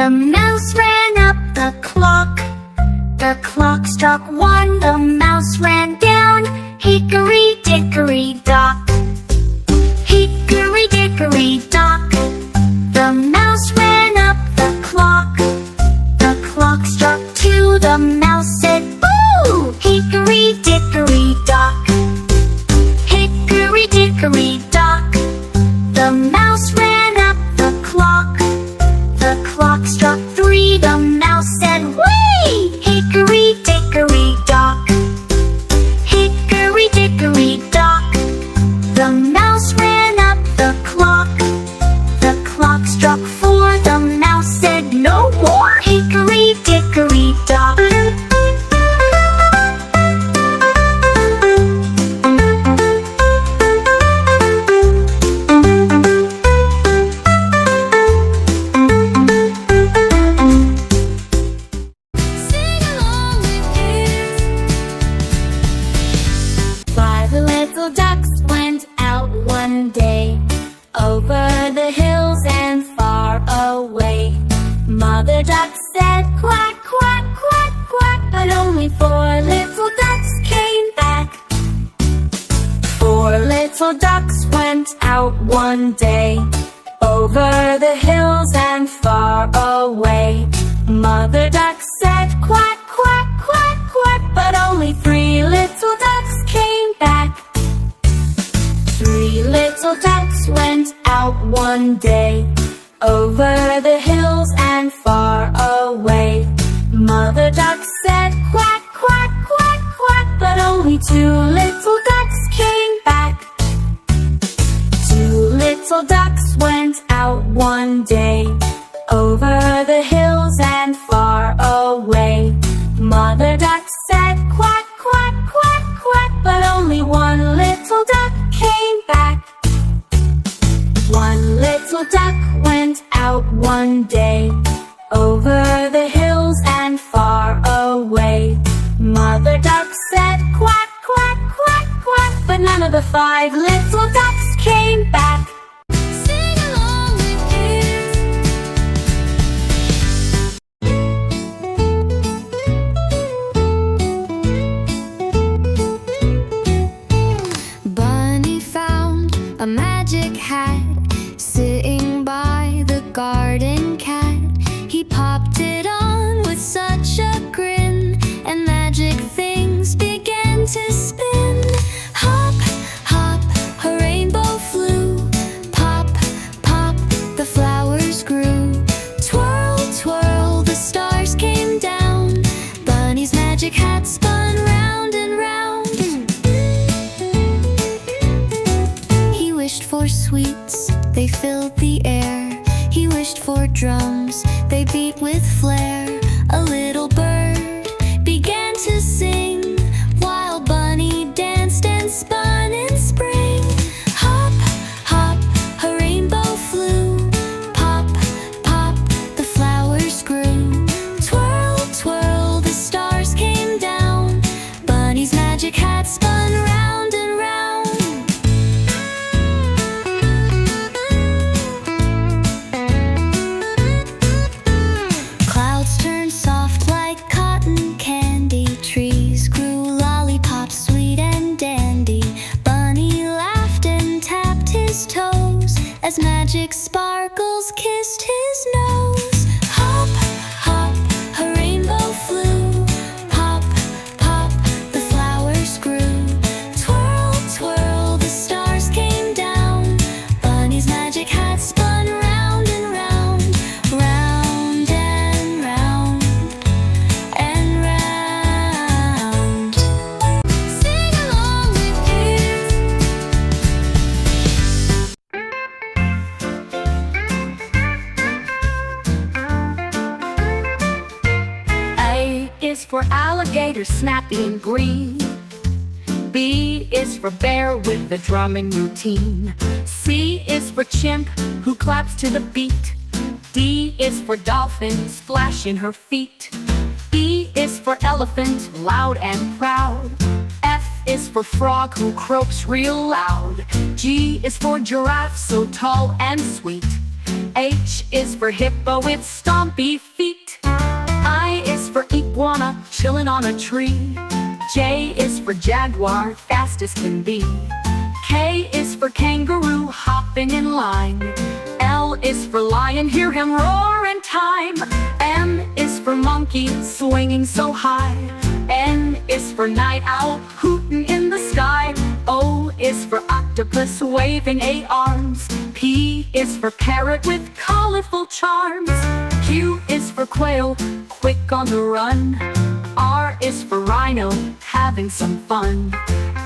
The mouse ran up the clock. The clock struck one, the mouse ran down. Hickory dickory dock. Hickory dickory dock. The mouse ran up the clock. The clock struck two, the mouse said boo! Hickory dickory dock. Hickory dickory dock. The mouse ran up the clock. The clock struck three, the mouse said whee! Hickory dickory dock. Hickory dickory dock. The mouse ran up the clock. The clock struck four, the mouse said no more. Hickory dickory dock. Sing along with kids. Five little ducks went out one day, over the hills and far away. Mother duck said quack, quack, quack, quack, but only four little ducks came back. Four little ducks went out one day, over the hills and far away. Mother duck said quack, quack, quack, quack, but only three little ducks came back. Three little ducks went out one day, over the hills and far away. Mother duck said quack, quack, quack, quack, but only two little ducks came back. Two little ducks went out one day, over the hills and far away. Mother duck said quack, quack, quack, quack, but only one little duck came back. One little duck went out one day, over the hills and far away. Mother duck said quack, quack, quack, quack, but none of the five little ducks came back. Sing along with kids. Bunny found a magic hat sitting by the garden cat. He popped it on with such a grin, and magic things began to spin. Hop, hop, a rainbow flew. Pop, pop, the flowers grew. Twirl, twirl, the stars came down. Bunny's magic hat spun round and round. He wished for sweets, they filled the air. He wished for drums, they beat with flair. A little bird began to sing, while Bunny danced and spun in spring. Hop, hop, a rainbow flew. Pop, pop, the flowers grew. Twirl, twirl, the stars came down. Bunny's magic hat spun round and round. Clouds turned soft like cotton candy. Trees grew lollipops, sweet and dandy. Bunny laughed and tapped his toes as magic sparkles kissed his nose. Hop, hop, a rainbow flew. Pop, pop, the flowers grew. Twirl, twirl, the stars came down. Bunny's magic hat spun round and round, round and round and round. Sing along with kids. A is for alligator, snappy and green. B is for bear with the drumming routine. C is for chimp who claps to the beat. D is for dolphin, splashing her feet. E is for elephant, loud and proud. F is for frog who croaks real loud. G is for giraffe, so tall and sweet. H is for hippo with stompy feet. I is for iguana, chillin' on a tree. J is for jaguar, fast as can be. K is for kangaroo, hopping in line. L is for lion, hear him roar in time. M is for monkey, swinging so high. N is for night owl, hooting in the sky. O is for octopus, waving 8 arms. P is for parrot with colorful charms. Q is for quail, quick on the run. R is for rhino, having some fun.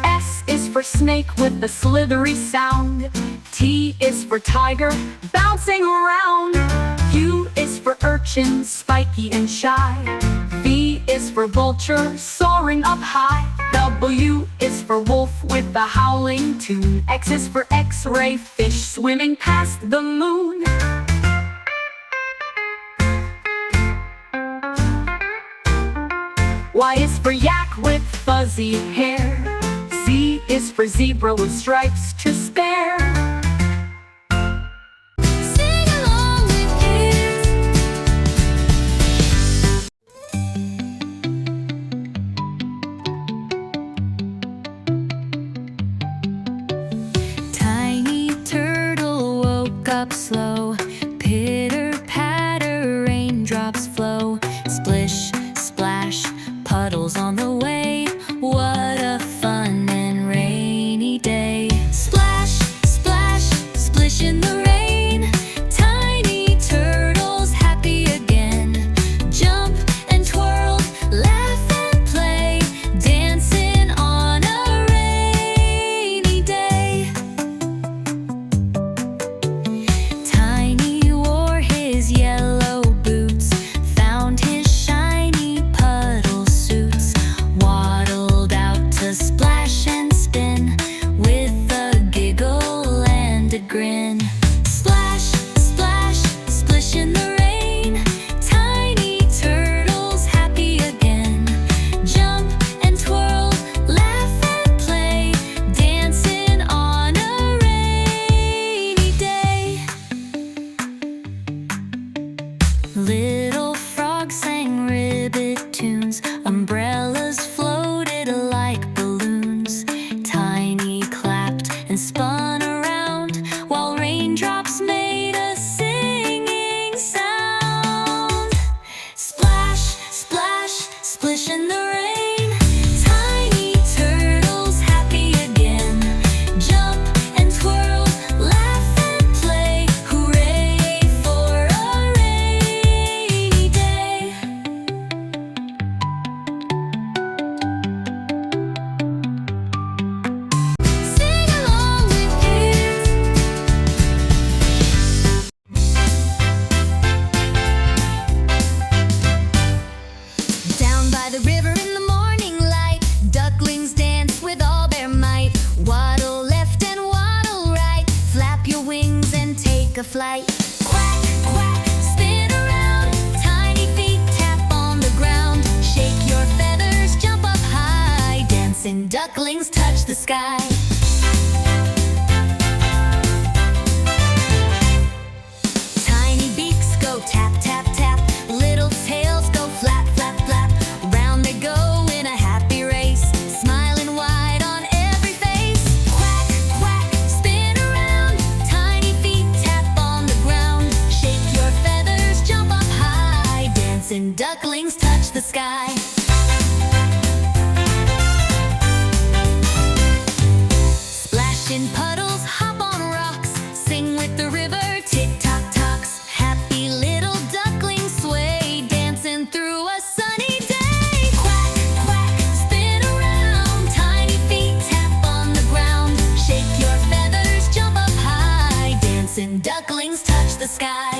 S is for snake with a slithery sound. T is for tiger, bouncing around. U is for urchin, spiky and shy. V is for vulture, soaring up high. W is for wolf with a howling tune. X is for X-ray, fish swimming past the moon. Y is for yak with fuzzy hair. Z is for zebra with stripes to spare. Sing along with kids. Tiny turtle woke up slow. Pitter patter, raindrops flow. Splish, splash, puddles on the way. What a fun and rainy day. Splash, splash, splish in the rain. Tiny turtles happy again. Jump and twirl, laugh and play, dancing on a rainy day. Tiny wore his yellow boots, found his shiny puddle suits, waddled out to splash and spin, with a giggle and a grin. Splash, splash, splish in the rain. Tiny turtles happy again. Jump and twirl, laugh and play, dancing on a rainy day. Little frogs sang ribbit tunes, umbrellas floated like balloons. Tiny clapped and spun around, while raindrops made a singing sound. Splash, splash, splish in the rain. Tiny turtles happy again. Jump and twirl, laugh and play, hooray for a rainy day. Sing along with kids. Down by the river in the morning light, ducklings dance with all their might. Waddle left and waddle right, flap your wings and take a flight. Quack, quack, spin around, tiny feet tap on the ground. Shake your feathers, jump up high, dancing ducklings touch the sky. Tiny beaks go tap, tap, tap. Little tails go flap, flap, flap. Round they go in a happy race, smiling wide on every face. Quack, quack, spin around. Tiny feet tap on the ground. Shake your feathers, jump up high. Dancing ducklings touch the sky. Splash in puddles, hop on rocks, sing with the river, tick-tock tocks. Happy little ducklings sway, dancing through a sunny day. Quack, quack, spin around, tiny feet tap on the ground. Shake your feathers, jump up high, dancing ducklings touch the sky.